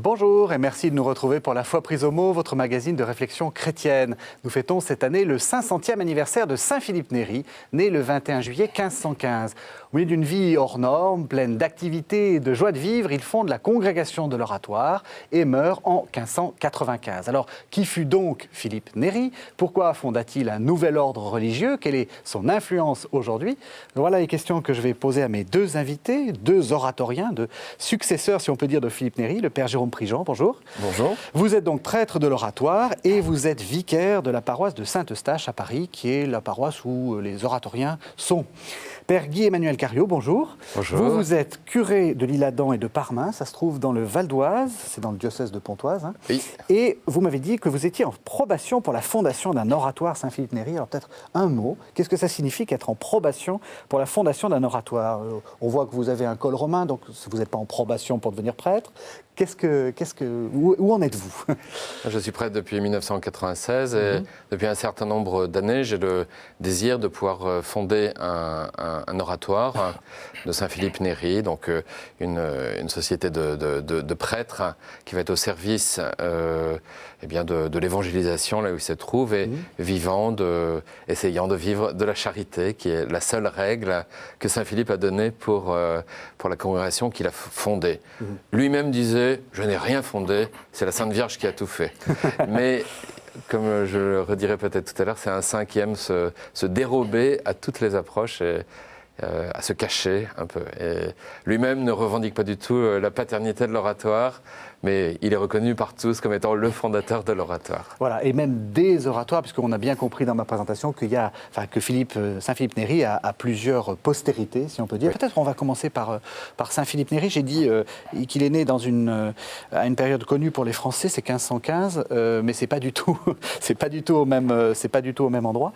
Bonjour et merci de nous retrouver pour La Foi prise au mot, votre magazine de réflexion chrétienne. Nous fêtons cette année le 500e anniversaire de Saint Philippe Néri, né le 21 juillet 1515. Au milieu d'une vie hors norme, pleine d'activités et de joie de vivre, il fonde la congrégation de l'Oratoire et meurt en 1595. Alors, qui fut donc Philippe Néri? Pourquoi fonda-t-il un nouvel ordre religieux? Quelle est son influence aujourd'hui? Voilà les questions que je vais poser à mes deux invités, deux oratoriens, deux successeurs, si on peut dire, de Philippe Néri, le père Jérôme Prigent, bonjour. Bonjour. Vous êtes donc prêtre de l'Oratoire et vous êtes vicaire de la paroisse de Saint-Eustache à Paris, qui est la paroisse où les oratoriens sont. Père Guy-Emmanuel Cariot, bonjour. Bonjour. Vous êtes curé de l'Isle-Adam et de Parmain, ça se trouve dans le Val d'Oise, c'est dans le diocèse de Pontoise. Hein. Oui. Et vous m'avez dit que vous étiez en probation pour la fondation d'un oratoire Saint-Philippe Néri. Alors peut-être un mot, qu'est-ce que ça signifie qu'être en probation pour la fondation d'un oratoire? On voit que vous avez un col romain, donc vous n'êtes pas en probation pour devenir prêtre. Où en êtes-vous? Je suis prêtre depuis 1996 et depuis un certain nombre d'années, j'ai le désir de pouvoir fonder un oratoire de Saint-Philippe Néri, donc une société de prêtres qui va être au service de l'évangélisation là où il se trouve et essayant de vivre de la charité, qui est la seule règle que Saint-Philippe a donnée pour la congrégation qu'il a fondée. Lui-même disait: je n'ai rien fondé, c'est la Sainte Vierge qui a tout fait. Mais, comme je le redirai peut-être tout à l'heure, c'est un saint qui aime se dérober à toutes les approches et à se cacher un peu. Et lui-même ne revendique pas du tout la paternité de l'oratoire, mais il est reconnu par tous comme étant le fondateur de l'oratoire. Voilà, et même des oratoires, puisqu'on a bien compris dans ma présentation que Saint-Philippe Néri a plusieurs postérités, si on peut dire. Oui. Peut-être on va commencer par Saint-Philippe Néri. J'ai dit qu'il est né à une période connue pour les Français, c'est 1515, mais c'est pas du tout au même endroit.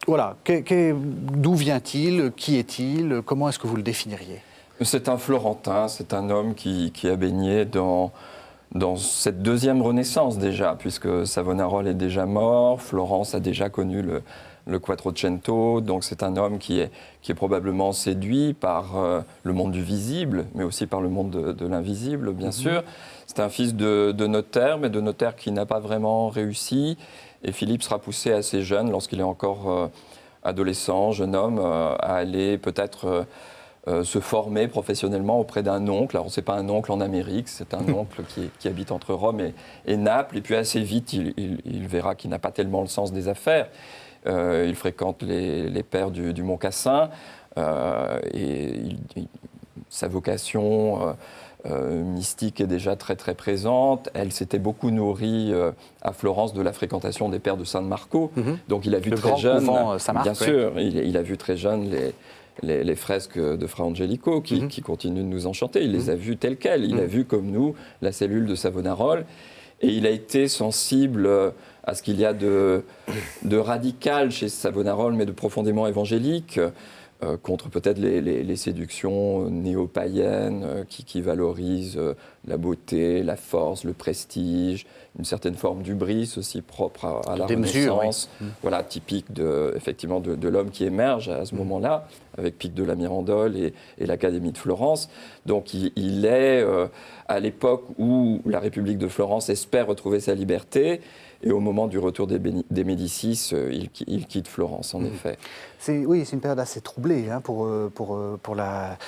Voilà, d'où vient-il? Qui est-il? Comment est-ce que vous le définiriez? C'est un Florentin, c'est un homme qui a baigné dans cette deuxième Renaissance déjà, puisque Savonarola est déjà mort, Florence a déjà connu le Quattrocento, donc c'est un homme qui est probablement séduit par le monde du visible, mais aussi par le monde de l'invisible, bien sûr. C'est un fils de notaire, mais de notaire qui n'a pas vraiment réussi. Et Philippe sera poussé assez jeune, lorsqu'il est encore adolescent, jeune homme, à aller peut-être se former professionnellement auprès d'un oncle. Alors, ce n'est pas un oncle en Amérique, c'est un oncle qui habite entre Rome et Naples. Et puis, assez vite, il verra qu'il n'a pas tellement le sens des affaires. Il fréquente les pères du Mont Cassin. Sa vocation mystique est déjà très très présente. Elle s'était beaucoup nourrie à Florence de la fréquentation des pères de San Marco. Donc il a vu très jeune, bien sûr, il a vu très jeune les fresques de Fra Angelico qui continuent de nous enchanter. Il les a vues telles quelles. Il a vu comme nous la cellule de Savonarola. Et il a été sensible à ce qu'il y a de radical chez Savonarola, mais de profondément évangélique, contre peut-être les séductions néo-païennes qui valorisent la beauté, la force, le prestige, une certaine forme d'hubris aussi propre à la Renaissance, oui. Voilà, typique de l'homme qui émerge à ce moment-là, avec Pic de la Mirandole et l'Académie de Florence. Donc il est à l'époque où la République de Florence espère retrouver sa liberté, et au moment du retour des Médicis, il quitte Florence, en effet. C'est une période assez troublée pour la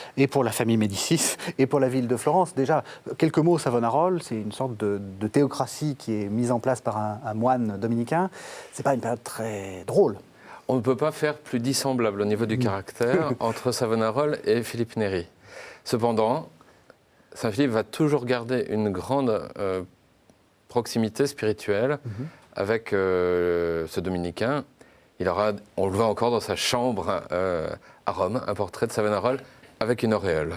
famille Médicis et pour la ville de Florence. Déjà, quelques mots, Savonarola, c'est une sorte de théocratie qui est mise en place par un moine dominicain. Ce n'est pas une période très drôle. On ne peut pas faire plus dissemblable au niveau du caractère entre Savonarola et Philippe Néri. Cependant, Saint-Philippe va toujours garder une grande proximité spirituelle avec ce dominicain. On le voit encore dans sa chambre à Rome, un portrait de Savonarola avec une auréole.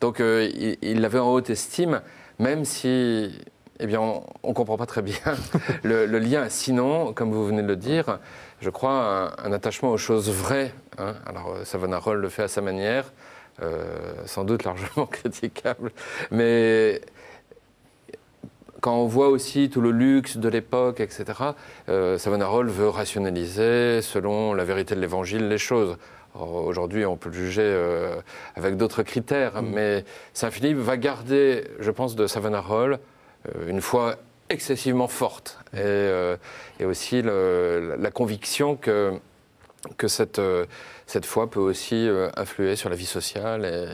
Donc il l'avait en haute estime, même si on ne comprend pas très bien le lien. Sinon, comme vous venez de le dire, je crois un attachement aux choses vraies. Alors Savonarola le fait à sa manière, sans doute largement critiquable, mais quand on voit aussi tout le luxe de l'époque, etc., Savonarola veut rationaliser, selon la vérité de l'Évangile, les choses. Aujourd'hui, on peut le juger avec d'autres critères, mais Saint-Philippe va garder, je pense, de Savonarola une foi excessivement forte et aussi la conviction que cette foi peut aussi influer sur la vie sociale et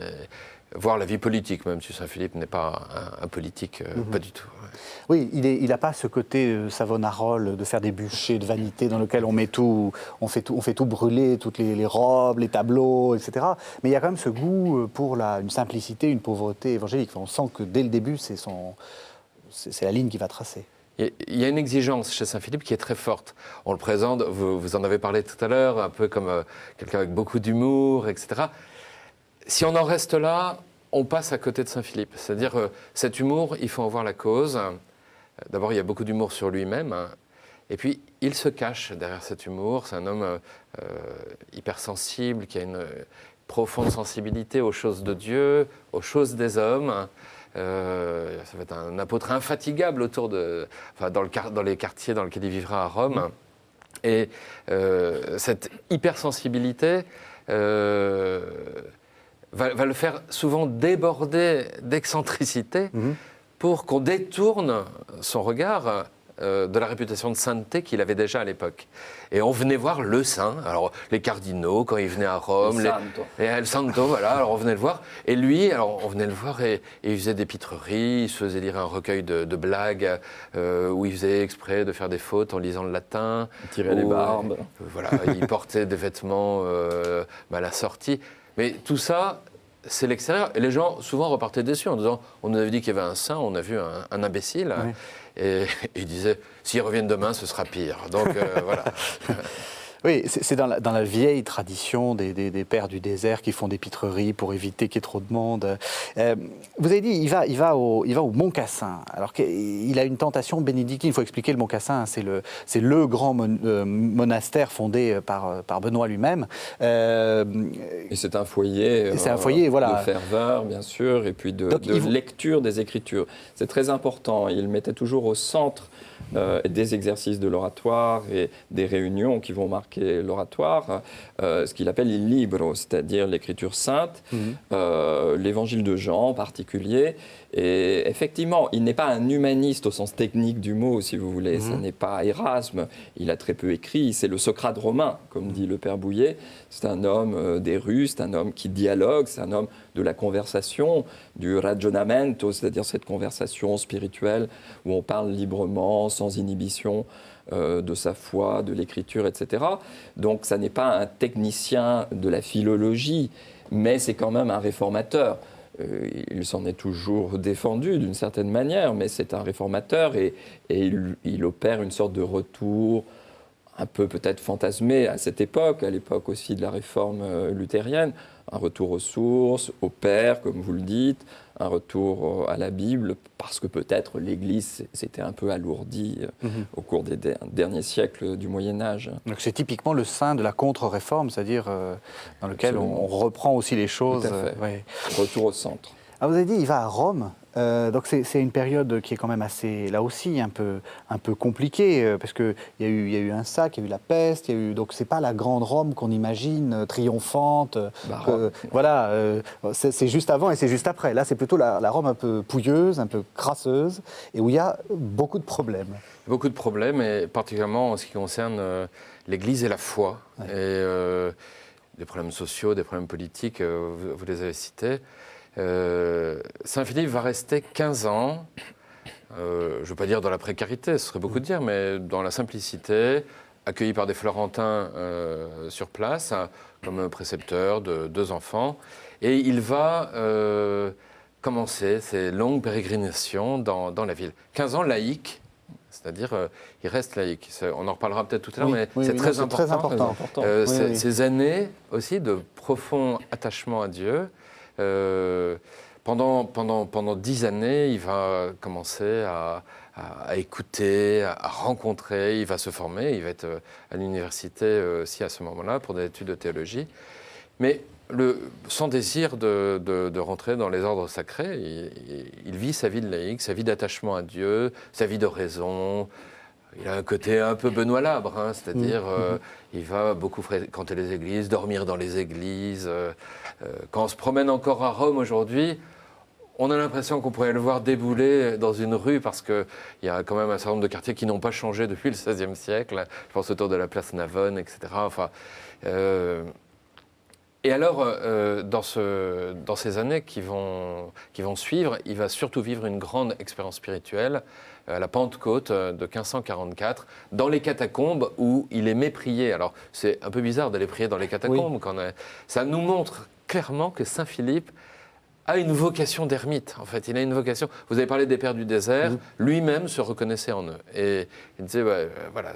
voire la vie politique, même si Saint-Philippe n'est pas un politique, pas du tout. Ouais. Oui, il n'a pas ce côté Savonarola de faire des bûchers de vanité dans lequel on fait tout brûler, toutes les robes, les tableaux, etc. Mais il y a quand même ce goût pour une simplicité, une pauvreté évangélique. Enfin, on sent que dès le début, c'est la ligne qu'il va tracer. Il y a une exigence chez Saint-Philippe qui est très forte. On le présente, vous en avez parlé tout à l'heure, un peu comme quelqu'un avec beaucoup d'humour, etc. Si on en reste là, on passe à côté de Saint-Philippe. C'est-à-dire, cet humour, il faut en voir la cause. D'abord, il y a beaucoup d'humour sur lui-même. Et puis, il se cache derrière cet humour. C'est un homme hypersensible, qui a une profonde sensibilité aux choses de Dieu, aux choses des hommes. Ça va être un apôtre infatigable dans les quartiers dans lesquels il vivra à Rome. Et cette hypersensibilité va le faire souvent déborder d'excentricité pour qu'on détourne son regard de la réputation de sainteté qu'il avait déjà à l'époque. Et on venait voir le saint, alors les cardinaux quand ils venaient à Rome, le santo, voilà, alors on venait le voir. Et lui, alors on venait le voir et il faisait des pitreries, il se faisait lire un recueil de blagues où il faisait exprès de faire des fautes en lisant le latin. Il tirait les barbes. Voilà, il portait des vêtements mal assortis. Mais tout ça, c'est l'extérieur. Et les gens, souvent, repartaient déçus en disant « On nous avait dit qu'il y avait un saint, on a vu un imbécile. Oui. » Et ils disaient « S'ils reviennent demain, ce sera pire. » Donc, voilà. Oui, c'est dans la vieille tradition des pères du désert qui font des pitreries pour éviter qu'il y ait trop de monde. Vous avez dit, il va au Mont Cassin. Alors qu'il a une tentation bénédictine. Il faut expliquer le Mont Cassin, c'est le grand monastère fondé par Benoît lui-même. Et c'est un foyer, voilà. de ferveur, bien sûr, et puis de lecture des Écritures. C'est très important. Il mettait toujours au centre des exercices de l'oratoire et des réunions qui vont marquer l'oratoire, ce qu'il appelle il libro, c'est-à-dire l'écriture sainte, l'évangile de Jean en particulier. Et effectivement, il n'est pas un humaniste au sens technique du mot, si vous voulez. Ce n'est pas Erasme, il a très peu écrit. C'est le Socrate romain, comme dit le père Bouillet. C'est un homme des rues, c'est un homme qui dialogue, c'est un homme de la conversation, du ragionamento, c'est-à-dire cette conversation spirituelle où on parle librement, sans inhibition de sa foi, de l'écriture, etc. Donc ça n'est pas un technicien de la philologie, mais c'est quand même un réformateur. Il s'en est toujours défendu d'une certaine manière, mais c'est un réformateur et il opère une sorte de retour un peu peut-être fantasmé à cette époque, à l'époque aussi de la réforme luthérienne, un retour aux sources, au Père, comme vous le dites, un retour à la Bible, parce que peut-être l'Église s'était un peu alourdie au cours des derniers siècles du Moyen-Âge. Donc c'est typiquement le saint de la contre-réforme, c'est-à-dire dans lequel on reprend aussi les choses. Tout à fait. Ouais. Retour au centre. Alors vous avez dit, il va à Rome. Donc c'est une période qui est quand même assez, là aussi, un peu compliquée, parce qu'il y a eu un sac, il y a eu la peste, donc c'est pas la grande Rome qu'on imagine, triomphante. Voilà, c'est juste avant et c'est juste après. Là, c'est plutôt la Rome un peu pouilleuse, un peu crasseuse, et où il y a beaucoup de problèmes. Beaucoup de problèmes, et particulièrement en ce qui concerne l'Église et la foi. Ouais. Et des problèmes sociaux, des problèmes politiques, vous les avez cités. Saint-Philippe va rester 15 ans, je ne veux pas dire dans la précarité, ce serait beaucoup de dire, mais dans la simplicité, accueilli par des Florentins sur place, comme précepteur de 2 enfants. Et il va commencer ses longues pérégrinations dans la ville. 15 ans laïque, c'est-à-dire il reste laïque. On en reparlera peut-être tout à l'heure, mais c'est très important. Ces années aussi de profond attachement à Dieu. Pendant 10 années, il va commencer à écouter, à rencontrer, il va se former, il va être à l'université aussi à ce moment-là pour des études de théologie. Mais sans désir de rentrer dans les ordres sacrés, il vit sa vie de laïque, sa vie d'attachement à Dieu, sa vie de raison, il a un côté un peu Benoît Labre, hein, c'est-à-dire il va beaucoup fréquenter les églises, dormir dans les églises. Quand on se promène encore à Rome aujourd'hui, on a l'impression qu'on pourrait le voir débouler dans une rue parce qu'il y a quand même un certain nombre de quartiers qui n'ont pas changé depuis le XVIe siècle. Je pense autour de la place Navone, etc. Enfin, et alors, dans ces années qui vont suivre, il va surtout vivre une grande expérience spirituelle à la Pentecôte de 1544, dans les catacombes où il aimait prier. Alors, c'est un peu bizarre d'aller prier dans les catacombes. Oui. Ça nous montre clairement que Saint Philippe a une vocation d'ermite, en fait. Il a une vocation. Vous avez parlé des pères du désert. Lui-même se reconnaissait en eux. Et il disait, voilà,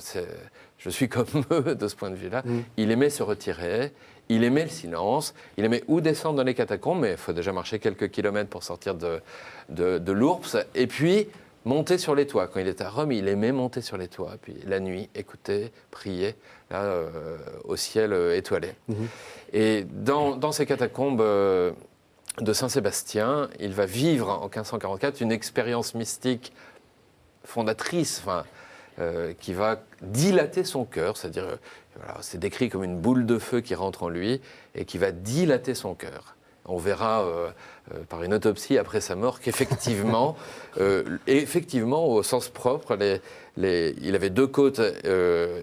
je suis comme eux de ce point de vue-là. Il aimait se retirer. Il aimait le silence, il aimait ou descendre dans les catacombes, mais il faut déjà marcher quelques kilomètres pour sortir de l'Ourps, et puis monter sur les toits. Quand il était à Rome, il aimait monter sur les toits, puis la nuit, écouter, prier, là, au ciel étoilé. Et dans ces catacombes de Saint-Sébastien, il va vivre en 1544 une expérience mystique fondatrice, qui va dilater son cœur, c'est-à-dire, voilà, c'est décrit comme une boule de feu qui rentre en lui et qui va dilater son cœur. On verra par une autopsie après sa mort qu'effectivement, au sens propre, il avait deux côtes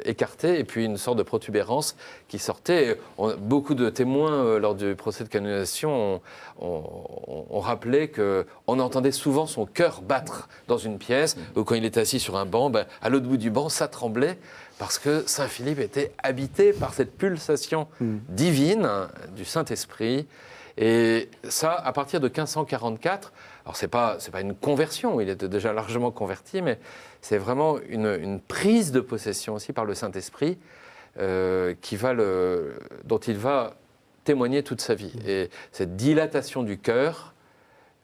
écartées et puis une sorte de protubérance qui sortait. Beaucoup de témoins lors du procès de canonisation ont rappelé qu'on entendait souvent son cœur battre dans une pièce, ou quand il était assis sur un banc, à l'autre bout du banc, ça tremblait, parce que Saint Philippe était habité par cette pulsation divine du Saint-Esprit. Et ça, à partir de 1544, alors c'est pas une conversion, il était déjà largement converti, mais c'est vraiment une prise de possession aussi par le Saint-Esprit dont il va témoigner toute sa vie. Et cette dilatation du cœur,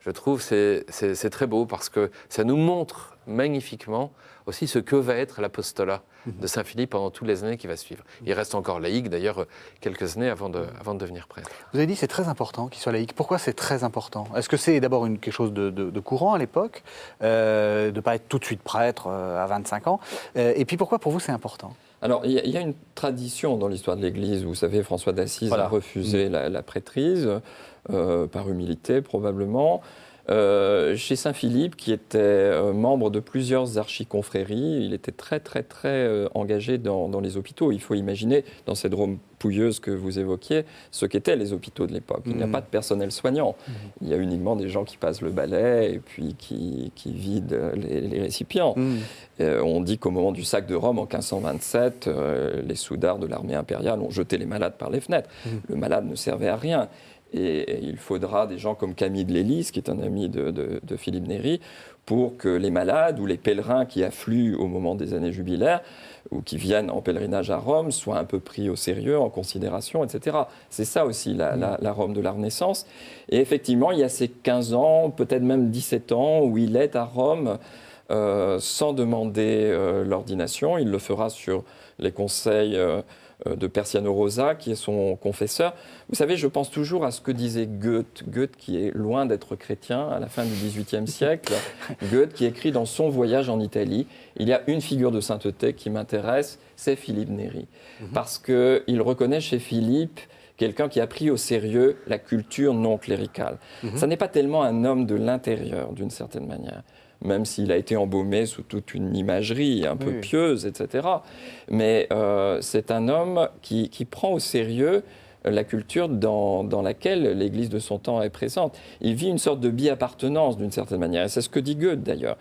je trouve, c'est très beau parce que ça nous montre magnifiquement aussi ce que va être l'apostolat de Saint Philippe pendant toutes les années qui va suivre. Il reste encore laïque, d'ailleurs, quelques années avant de devenir prêtre. Vous avez dit que c'est très important qu'il soit laïque. Pourquoi c'est très important? Est-ce que c'est d'abord quelque chose de courant à l'époque, de ne pas être tout de suite prêtre à 25 ans? Et puis pourquoi pour vous c'est important? Alors, il y a une tradition dans l'histoire de l'Église. Vous savez, François d'Assise a refusé la prêtrise, par humilité probablement. Chez Saint-Philippe, qui était membre de plusieurs archiconfréries, il était très, très, très engagé dans les hôpitaux. Il faut imaginer, dans cette Rome pouilleuse que vous évoquiez, ce qu'étaient les hôpitaux de l'époque. Il n'y a pas de personnel soignant. Il y a uniquement des gens qui passent le balai et puis qui vident les récipients. On dit qu'au moment du sac de Rome, en 1527, les soudards de l'armée impériale ont jeté les malades par les fenêtres. Le malade ne servait à rien. Et il faudra des gens comme Camille de Lélis, qui est un ami de Philippe Néri, pour que les malades ou les pèlerins qui affluent au moment des années jubilaires ou qui viennent en pèlerinage à Rome soient un peu pris au sérieux, en considération, etc. C'est ça aussi la Rome de la Renaissance. Et effectivement, il y a ces 15 ans, peut-être même 17 ans, où il est à Rome sans demander l'ordination. Il le fera sur les conseils de Persiano Rosa, qui est son confesseur. Vous savez, je pense toujours à ce que disait Goethe. Goethe, qui est loin d'être chrétien, à la fin du XVIIIe siècle. Goethe, qui écrit dans son voyage en Italie, il y a une figure de sainteté qui m'intéresse, c'est Philippe Néri. Parce qu'il reconnaît chez Philippe quelqu'un qui a pris au sérieux la culture non cléricale. Ça n'est pas tellement un homme de l'intérieur, d'une certaine manière, même s'il a été embaumé sous toute une imagerie un peu pieuse, etc. Mais c'est un homme qui prend au sérieux la culture dans laquelle l'Église de son temps est présente. Il vit une sorte de bi-appartenance, d'une certaine manière. Et c'est ce que dit Goethe, d'ailleurs.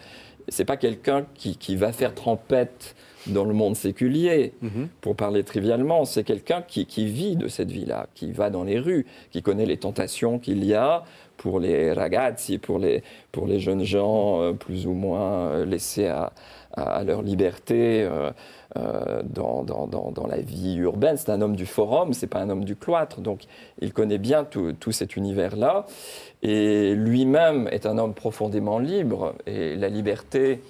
Ce n'est pas quelqu'un qui va faire trempette dans le monde séculier, pour parler trivialement. C'est quelqu'un qui vit de cette vie-là, qui va dans les rues, qui connaît les tentations qu'il y a pour les ragazzi, pour les jeunes gens plus ou moins laissés à leur liberté dans la vie urbaine. C'est un homme du forum, c'est pas un homme du cloître, donc il connaît bien tout cet univers-là. Et lui-même est un homme profondément libre, et la liberté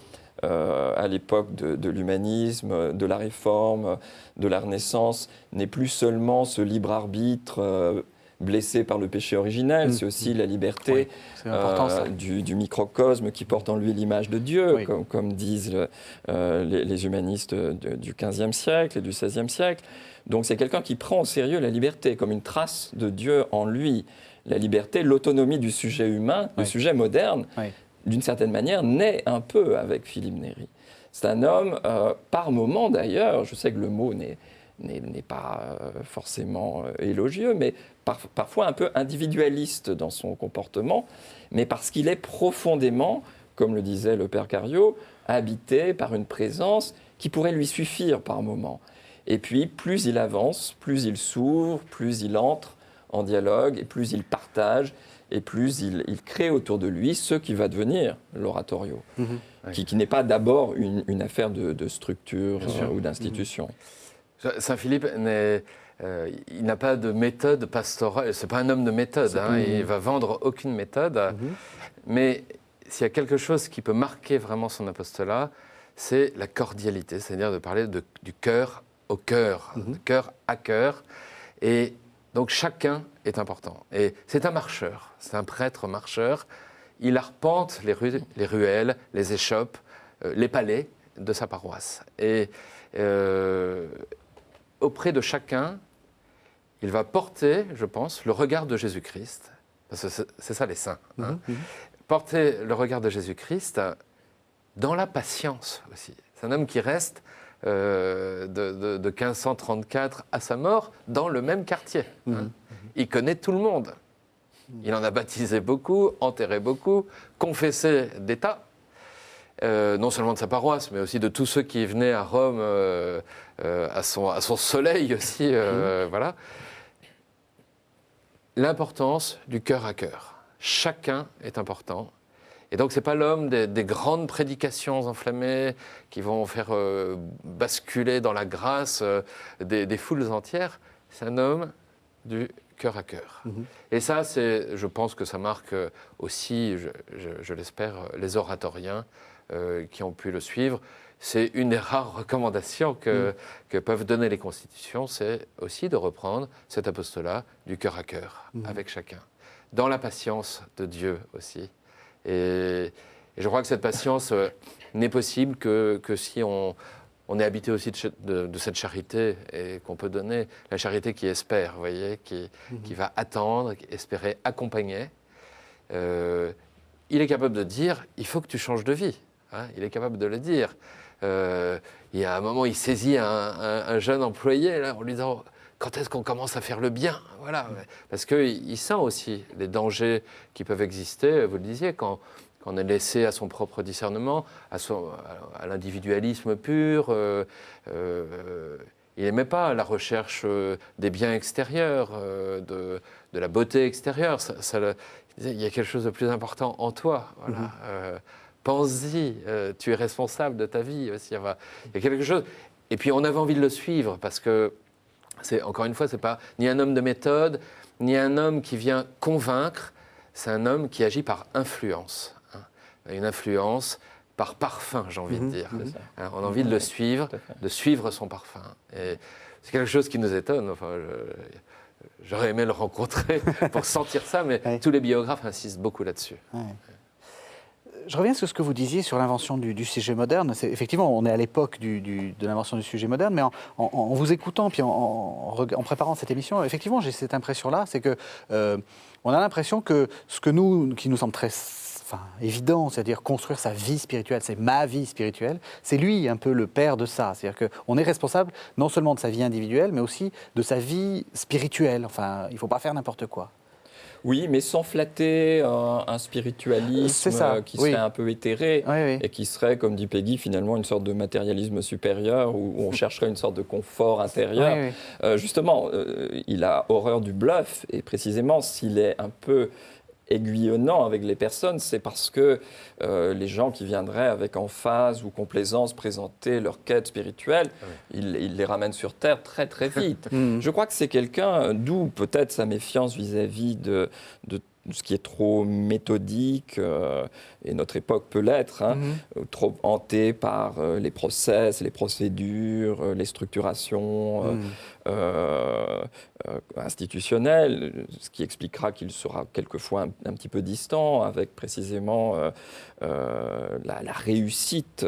à l'époque de l'humanisme, de la Réforme, de la Renaissance, n'est plus seulement ce libre arbitre blessé par le péché originel, c'est aussi la liberté du microcosme qui porte en lui l'image de Dieu, comme disent les humanistes du XVe siècle et du XVIe siècle. Donc c'est quelqu'un qui prend au sérieux la liberté comme une trace de Dieu en lui. La liberté, l'autonomie du sujet humain, le sujet moderne, d'une certaine manière, naît un peu avec Philippe Néri. C'est un homme, par moments d'ailleurs, je sais que le mot n'est pas forcément élogieux, mais parfois un peu individualiste dans son comportement, mais parce qu'il est profondément, comme le disait le père Cario, habité par une présence qui pourrait lui suffire par moments. Et puis, plus il avance, plus il s'ouvre, plus il entre en dialogue, et plus il partage, et plus il crée autour de lui ce qui va devenir l'oratorio, qui n'est pas d'abord une affaire de structure ou d'institution. Saint-Philippe il n'a pas de méthode pastorale, c'est pas un homme de méthode, il va vendre aucune méthode, mais s'il y a quelque chose qui peut marquer vraiment son apostolat, c'est la cordialité, c'est-à-dire de parler du cœur au cœur, de cœur à cœur, et donc chacun est important. Et c'est un marcheur, c'est un prêtre marcheur, il arpente les ruelles, les échoppes, les palais de sa paroisse, et auprès de chacun, il va porter, je pense, le regard de Jésus-Christ, parce que c'est ça les saints, porter le regard de Jésus-Christ dans la patience aussi. C'est un homme qui reste de 1534 à sa mort dans le même quartier. Il connaît tout le monde. Il en a baptisé beaucoup, enterré beaucoup, confessé des tas. Non seulement de sa paroisse, mais aussi de tous ceux qui venaient à Rome à son soleil aussi. Voilà. L'importance du cœur à cœur. Chacun est important. Et donc, ce n'est pas l'homme des grandes prédications enflammées qui vont faire basculer dans la grâce des foules entières. C'est un homme du cœur à cœur. Et ça, je pense que ça marque aussi, je l'espère, les oratoriens qui ont pu le suivre. C'est une des rares recommandations que peuvent donner les constitutions, c'est aussi de reprendre cet apostolat du cœur à cœur avec chacun, dans la patience de Dieu aussi. Et je crois que cette patience n'est possible que si on est habité aussi de cette charité et qu'on peut donner, la charité qui espère, vous voyez, qui va attendre, espérer, accompagner. Il est capable de dire, il faut que tu changes de vie. Il est capable de le dire. Il y a un moment, il saisit un jeune employé là, en lui disant quand est-ce qu'on commence à faire le bien, voilà. Parce qu'il sent aussi les dangers qui peuvent exister, vous le disiez, quand on est laissé à son propre discernement, à l'individualisme pur. Il n'aimait pas la recherche des biens extérieurs, de la beauté extérieure. Il y a quelque chose de plus important en toi. Voilà. Pense-y, tu es responsable de ta vie aussi. Il y a quelque chose. Et puis on avait envie de le suivre parce que, encore une fois, ce n'est pas ni un homme de méthode, ni un homme qui vient convaincre, c'est un homme qui agit par influence. Une influence par parfum, j'ai envie de dire. On a envie de le suivre, de suivre son parfum. Et c'est quelque chose qui nous étonne. Enfin, j'aurais aimé le rencontrer pour sentir ça, mais tous les biographes insistent beaucoup là-dessus. Je reviens sur ce que vous disiez sur l'invention du sujet moderne. Effectivement, on est à l'époque de l'invention du sujet moderne, mais en vous écoutant, puis en préparant cette émission, effectivement, j'ai cette impression-là, c'est que on a l'impression que qui nous semble très évident, c'est-à-dire construire sa vie spirituelle, c'est ma vie spirituelle, c'est lui un peu le père de ça. C'est-à-dire qu'on est responsable non seulement de sa vie individuelle, mais aussi de sa vie spirituelle. Enfin, il ne faut pas faire n'importe quoi. Oui, mais sans flatter un spiritualisme qui serait un peu éthéré et qui serait, comme dit Peggy, finalement une sorte de matérialisme supérieur où on chercherait une sorte de confort intérieur. Justement, il a horreur du bluff et précisément s'il est un peu aiguillonnant avec les personnes, c'est parce que les gens qui viendraient avec emphase ou complaisance présenter leur quête spirituelle, il les ramène sur terre très très vite. Je crois que c'est quelqu'un, d'où peut-être sa méfiance vis-à-vis de ce qui est trop méthodique, et notre époque peut l'être, trop hantée par les process, les procédures, les structurations, institutionnel, ce qui expliquera qu'il sera quelquefois un petit peu distant avec précisément la réussite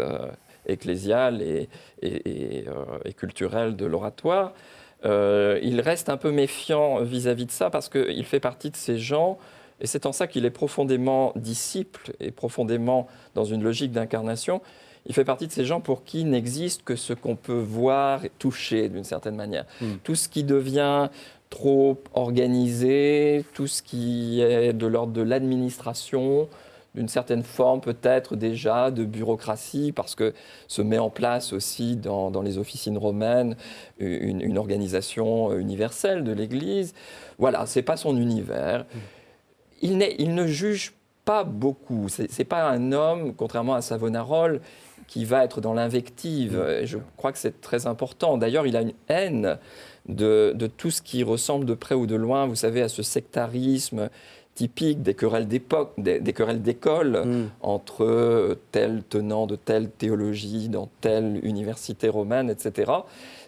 ecclésiale et culturelle de l'oratoire. Il reste un peu méfiant vis-à-vis de ça parce qu'il fait partie de ces gens, et c'est en ça qu'il est profondément disciple et profondément dans une logique d'incarnation. Il fait partie de ces gens pour qui n'existe que ce qu'on peut voir et toucher d'une certaine manière. Tout ce qui devient trop organisé, tout ce qui est de l'ordre de l'administration, d'une certaine forme peut-être déjà de bureaucratie, parce que se met en place aussi dans les officines romaines une organisation universelle de l'Église. Voilà, ce n'est pas son univers. Il ne juge pas beaucoup. Ce n'est pas un homme, contrairement à Savonarole, qui va être dans l'invective. Je crois que c'est très important. D'ailleurs, il a une haine de tout ce qui ressemble de près ou de loin, vous savez, à ce sectarisme typique des querelles d'époque, des querelles d'école entre tel tenant de telle théologie dans telle université romaine, etc.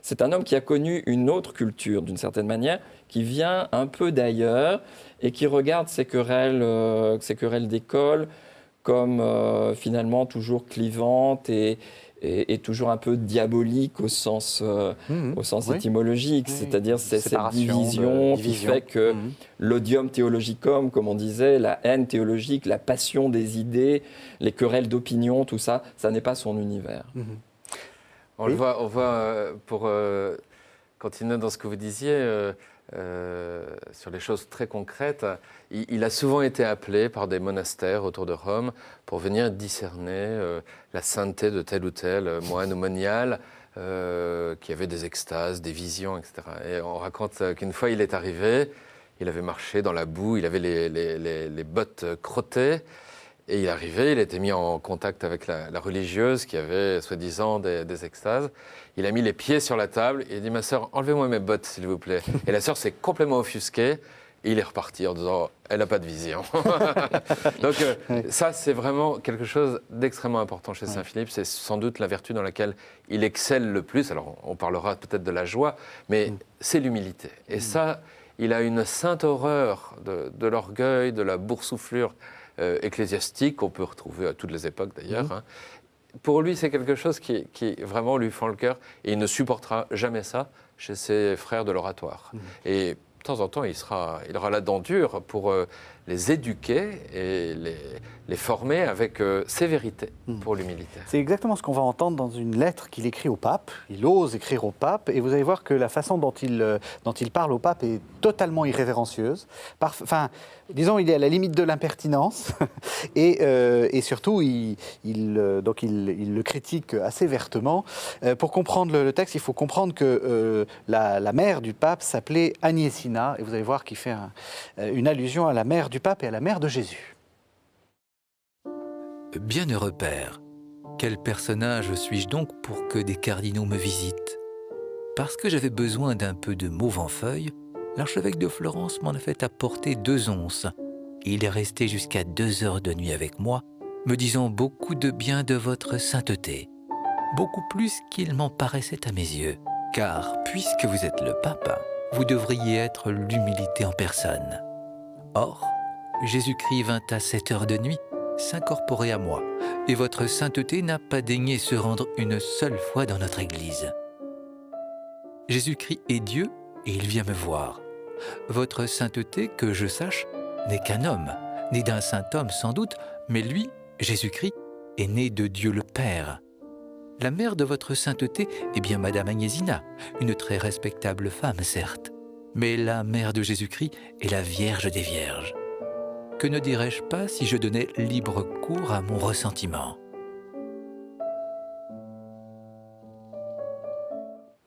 C'est un homme qui a connu une autre culture, d'une certaine manière, qui vient un peu d'ailleurs et qui regarde ces querelles d'école comme finalement toujours clivantes et toujours un peu diabolique au sens étymologique, c'est-à-dire c'est cette division qui fait que l'odium theologicum, comme on disait, la haine théologique, la passion des idées, les querelles d'opinion, tout ça, ça n'est pas son univers. On le voit pour continuer dans ce que vous disiez, sur les choses très concrètes, il a souvent été appelé par des monastères autour de Rome pour venir discerner la sainteté de tel ou tel moine ou monial qui avait des extases, des visions, etc. Et on raconte qu'une fois il est arrivé, il avait marché dans la boue, il avait les bottes crottées, et il arrivait, il était mis en contact avec la religieuse qui avait soi-disant des extases. Il a mis les pieds sur la table et il a dit « Ma sœur, enlevez-moi mes bottes, s'il vous plaît. » Et la sœur s'est complètement offusquée et il est reparti en disant « Elle n'a pas de vision. » Donc ça, c'est vraiment quelque chose d'extrêmement important chez Saint-Philippe. C'est sans doute la vertu dans laquelle il excelle le plus. Alors, on parlera peut-être de la joie, mais c'est l'humilité. Et ça, il a une sainte horreur de l'orgueil, de la boursouflure ecclésiastique qu'on peut retrouver à toutes les époques d'ailleurs. Pour lui, c'est quelque chose qui vraiment lui fend le cœur et il ne supportera jamais ça chez ses frères de l'oratoire. Et de temps en temps, il aura la dent dure pour les éduquer et les former avec sévérité pour l'humilité. C'est exactement ce qu'on va entendre dans une lettre qu'il écrit au pape. Il ose écrire au pape et vous allez voir que la façon dont il parle au pape est totalement irrévérencieuse. Enfin, disons, il est à la limite de l'impertinence et surtout, il le critique assez vertement. Pour comprendre le texte, il faut comprendre que la mère du pape s'appelait Agnésina et vous allez voir qu'il fait une allusion à la mère du pape et à la mère de Jésus. Bienheureux Père, quel personnage suis-je donc pour que des cardinaux me visitent? Parce que j'avais besoin d'un peu de mauve en feuilles, l'archevêque de Florence m'en a fait apporter 2 onces. Il est resté jusqu'à 2 heures de nuit avec moi, me disant beaucoup de bien de votre sainteté, beaucoup plus qu'il m'en paraissait à mes yeux. Car, puisque vous êtes le pape, vous devriez être l'humilité en personne. Or, Jésus-Christ vint à 7 heures de nuit s'incorporer à moi, et votre sainteté n'a pas daigné se rendre une seule fois dans notre Église. Jésus-Christ est Dieu, et il vient me voir. Votre sainteté, que je sache, n'est qu'un homme, né d'un saint homme sans doute, mais lui, Jésus-Christ, est né de Dieu le Père. La mère de votre sainteté est bien Madame Agnésina, une très respectable femme, certes, mais la mère de Jésus-Christ est la Vierge des Vierges. Que ne dirais-je pas si je donnais libre cours à mon ressentiment?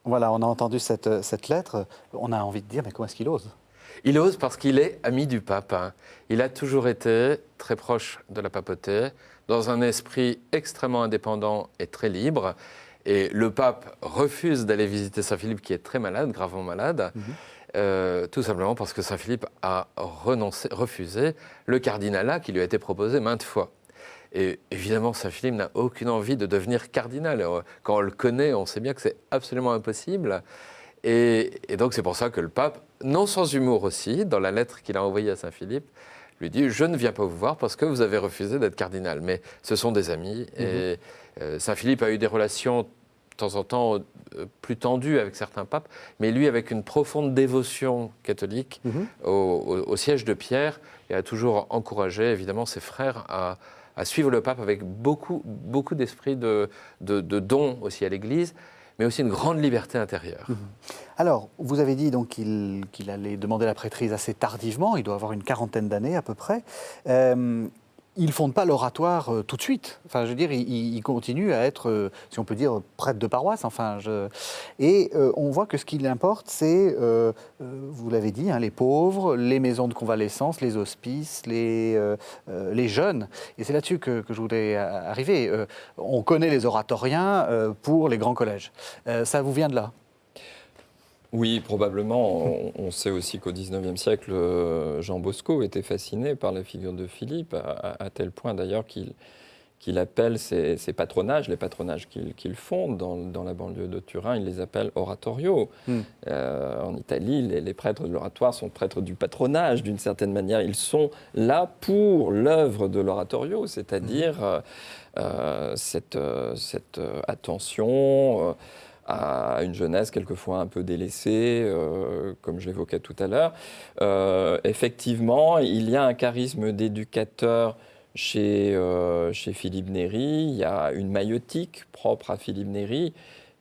Voilà, on a entendu cette lettre. On a envie de dire, mais comment est-ce qu'il ose? Il ose parce qu'il est ami du pape. Il a toujours été très proche de la papauté, dans un esprit extrêmement indépendant et très libre. Et le pape refuse d'aller visiter Saint-Philippe, qui est très malade, gravement malade. Tout simplement parce que Saint-Philippe a refusé le cardinalat qui lui a été proposé maintes fois. Et évidemment, Saint-Philippe n'a aucune envie de devenir cardinal. Quand on le connaît, on sait bien que c'est absolument impossible. Et donc c'est pour ça que le pape, non sans humour aussi, dans la lettre qu'il a envoyée à Saint-Philippe, lui dit « Je ne viens pas vous voir parce que vous avez refusé d'être cardinal. » Mais ce sont des amis. Et Saint-Philippe a eu des relations de temps en temps plus tendues avec certains papes, mais lui avec une profonde dévotion catholique au siège de Pierre, et a toujours encouragé évidemment ses frères à suivre le pape avec beaucoup d'esprit de don aussi à l'Église, mais aussi une grande liberté intérieure. Alors, vous avez dit donc qu'il allait demander la prêtrise assez tardivement, il doit avoir une quarantaine d'années à peu près. Il ne fonde pas l'oratoire tout de suite. Enfin, je veux dire, il continue à être, si on peut dire, prêtre de paroisse. Enfin, Et on voit que ce qui l'importe, c'est, vous l'avez dit, hein, les pauvres, les maisons de convalescence, les hospices, les jeunes. Et c'est là-dessus que je voudrais arriver. On connaît les oratoriens pour les grands collèges. Ça vous vient de là ? Oui, probablement. On sait aussi qu'au XIXe siècle, Jean Bosco était fasciné par la figure de Philippe, à tel point d'ailleurs qu'il appelle ses patronages, les patronages qu'il fonde dans la banlieue de Turin, il les appelle oratorio. En Italie, les prêtres de l'oratoire sont prêtres du patronage, d'une certaine manière. Ils sont là pour l'œuvre de l'oratorio, c'est-à-dire cette attention à une jeunesse quelquefois un peu délaissée, comme je l'évoquais tout à l'heure. Effectivement, il y a un charisme d'éducateur chez Philippe Néri, il y a une maïeutique propre à Philippe Néri.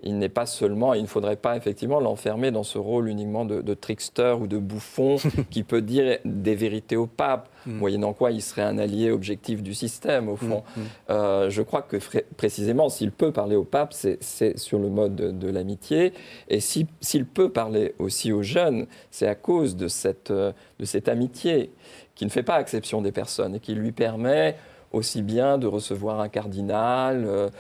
Il n'est pas seulement, il ne faudrait pas effectivement l'enfermer dans ce rôle uniquement de trickster ou de bouffon qui peut dire des vérités au pape, moyennant quoi il serait un allié objectif du système au fond. Je crois que précisément s'il peut parler au pape, c'est sur le mode de l'amitié, et s'il peut parler aussi aux jeunes, c'est à cause de cette amitié qui ne fait pas exception des personnes et qui lui permet aussi bien de recevoir un cardinal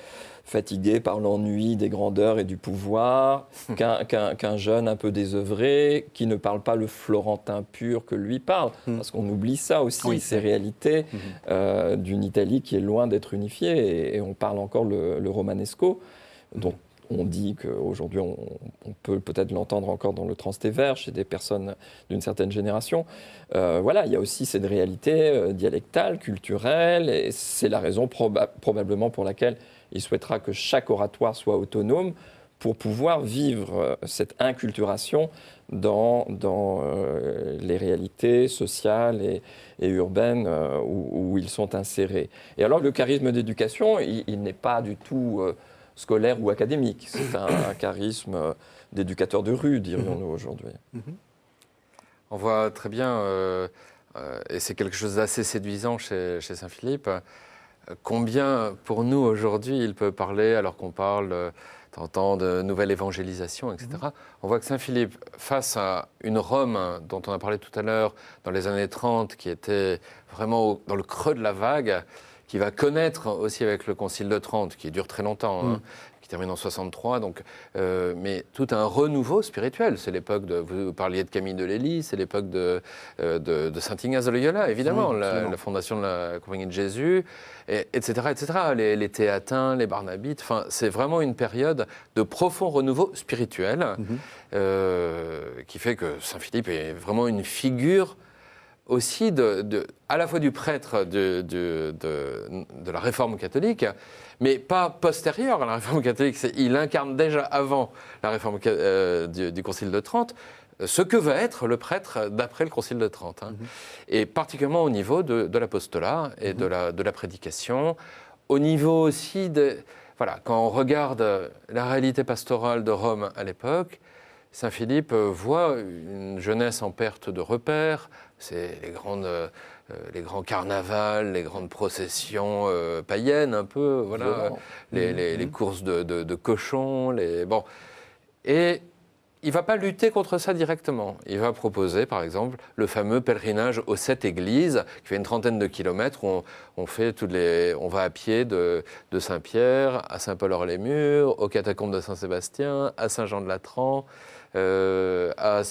fatigué par l'ennui des grandeurs et du pouvoir, qu'un jeune un peu désœuvré, qui ne parle pas le florentin pur que lui parle, parce qu'on oublie ça aussi, ces réalités d'une Italie qui est loin d'être unifiée, et on parle encore le romanesco, dont on dit qu'aujourd'hui, on peut peut-être l'entendre encore dans le Transtévère, chez des personnes d'une certaine génération. Voilà, il y a aussi cette réalité dialectale, culturelle, et c'est la raison probablement pour laquelle il souhaitera que chaque oratoire soit autonome pour pouvoir vivre cette inculturation dans les réalités sociales et urbaines où ils sont insérés. Et alors, le charisme d'éducation, il n'est pas du tout scolaire ou académique. C'est un charisme d'éducateur de rue, dirions-nous aujourd'hui. On voit très bien, et c'est quelque chose d'assez séduisant chez Saint-Philippe, combien, pour nous, aujourd'hui, il peut parler, alors qu'on parle tant de nouvelle évangélisation, etc. On voit que Saint-Philippe, face à une Rome dont on a parlé tout à l'heure, dans les années 30, qui était vraiment dans le creux de la vague, qui va connaître aussi avec le Concile de Trente, qui dure très longtemps, qui termine en 63, donc, mais tout un renouveau spirituel. C'est l'époque vous parliez de Camille de Lellis, c'est l'époque de Saint Ignace de Loyola, évidemment, la fondation de la Compagnie de Jésus, etc., etc. Les Théatins, les Barnabites, enfin, c'est vraiment une période de profond renouveau spirituel qui fait que Saint-Philippe est vraiment une figure aussi à la fois du prêtre de la Réforme catholique, mais pas postérieure à la Réforme catholique. Il incarne déjà avant la Réforme du Concile de Trente ce que va être le prêtre d'après le Concile de Trente. Et particulièrement au niveau de l'apostolat et de la prédication, au niveau aussi voilà, quand on regarde la réalité pastorale de Rome à l'époque, Saint-Philippe voit une jeunesse en perte de repères. C'est les grands carnavals, les grandes processions païennes un peu, voilà, les courses de cochons, bon. Et il ne va pas lutter contre ça directement. Il va proposer, par exemple, le fameux pèlerinage aux 7 églises, qui fait une trentaine de kilomètres, où on va à pied de Saint-Pierre à Saint-Paul-Hors-les-Murs, aux catacombes de Saint-Sébastien, à Saint-Jean-de-Latran, à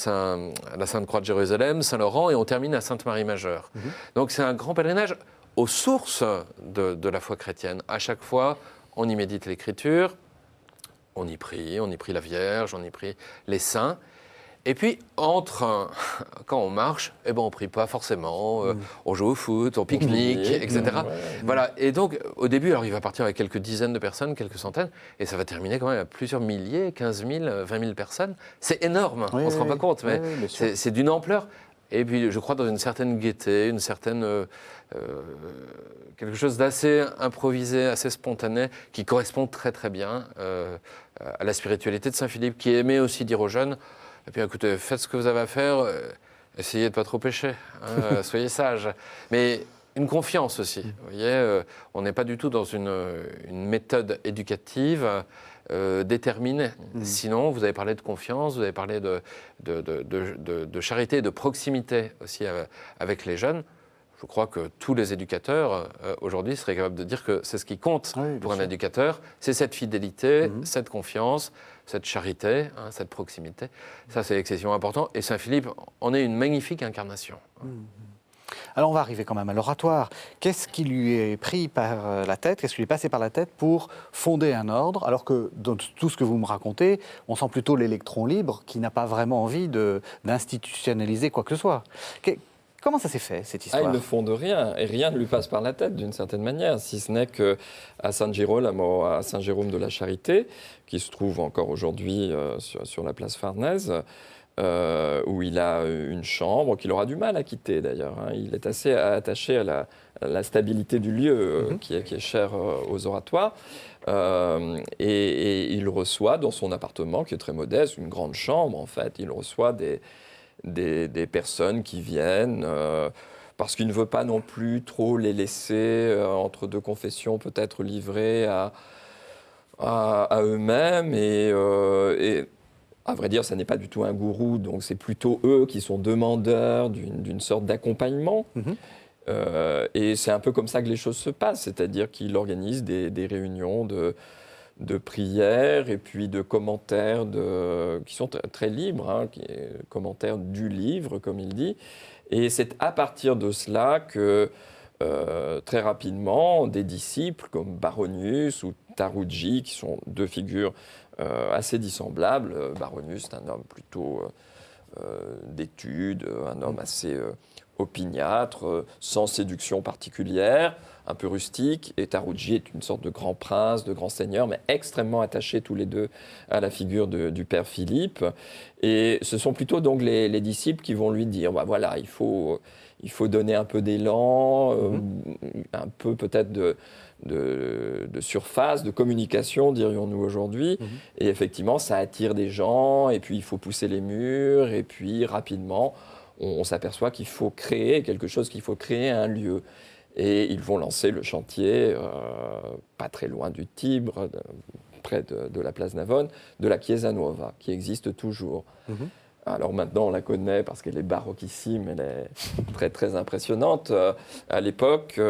la Sainte-Croix de Jérusalem, Saint-Laurent, et on termine à Sainte-Marie-Majeure. Donc c'est un grand pèlerinage aux sources de la foi chrétienne. À chaque fois, on y médite l'Écriture, on y prie la Vierge, on y prie les saints. Et puis, quand on marche, eh ben, on ne prie pas forcément, on joue au foot, on pique-nique, etc. Voilà. Et donc, au début, alors, il va partir avec quelques dizaines de personnes, quelques centaines, et ça va terminer quand même à plusieurs milliers, 15 000, 20 000 personnes. C'est énorme, on ne se rend pas compte, mais c'est d'une ampleur. Et puis, je crois, dans une certaine gaieté, une certaine... quelque chose d'assez improvisé, assez spontané, qui correspond très très bien à la spiritualité de Saint-Philippe, qui aimait aussi dire aux jeunes, et puis écoutez, faites ce que vous avez à faire, essayez de ne pas trop pécher, hein, soyez sages. Mais une confiance aussi, vous voyez, on n'est pas du tout dans une méthode éducative déterminée. Sinon, vous avez parlé de confiance, vous avez parlé de charité, de proximité aussi avec les jeunes. Je crois que tous les éducateurs, aujourd'hui, seraient capables de dire que c'est ce qui compte pour un éducateur, c'est cette fidélité, cette confiance, cette charité, hein, cette proximité. Ça, c'est excessivement important. Et Saint-Philippe en est une magnifique incarnation. Alors, on va arriver quand même à l'oratoire. Qu'est-ce qui lui est pris par la tête, qu'est-ce qui lui est passé par la tête pour fonder un ordre, alors que dans tout ce que vous me racontez, on sent plutôt l'électron libre qui n'a pas vraiment envie d'institutionnaliser quoi que ce soit. Comment ça s'est fait, cette histoire ? Il ne fonde rien, et rien ne lui passe par la tête, d'une certaine manière, si ce n'est qu'à San Girolamo, à Saint-Jérôme de la Charité, qui se trouve encore aujourd'hui sur la place Farnèse, où il a une chambre qu'il aura du mal à quitter, d'ailleurs. Hein. Il est assez attaché à la stabilité du lieu, qui est chère aux oratoires. Et il reçoit dans son appartement, qui est très modeste, une grande chambre, en fait, il reçoit des personnes qui viennent parce qu'il ne veut pas non plus trop les laisser entre deux confessions peut-être livrées à eux-mêmes et à vrai dire ça n'est pas du tout un gourou, donc c'est plutôt eux qui sont demandeurs d'une sorte d'accompagnement. Et c'est un peu comme ça que les choses se passent, c'est-à-dire qu'il organise des réunions de prières et puis de commentaires qui sont très libres, hein, commentaires du livre, comme il dit. Et c'est à partir de cela que, très rapidement, des disciples comme Baronius ou Tarugi, qui sont deux figures assez dissemblables. Baronius, c'est un homme plutôt d'études, un homme assez opiniâtre, sans séduction particulière, un peu rustique, et Tarugi est une sorte de grand prince, de grand seigneur, mais extrêmement attachés tous les deux à la figure du père Philippe. Et ce sont plutôt donc les disciples qui vont lui dire, bah voilà, il faut donner un peu d'élan, un peu peut-être de surface, de communication, dirions-nous aujourd'hui. Et effectivement, ça attire des gens, et puis il faut pousser les murs, et puis rapidement, on s'aperçoit qu'il faut créer quelque chose, qu'il faut créer un lieu. Et ils vont lancer le chantier, pas très loin du Tibre, près de la place Navone, de la Chiesa Nuova, qui existe toujours. Alors maintenant, on la connaît parce qu'elle est baroquissime, elle est très, très impressionnante. À l'époque,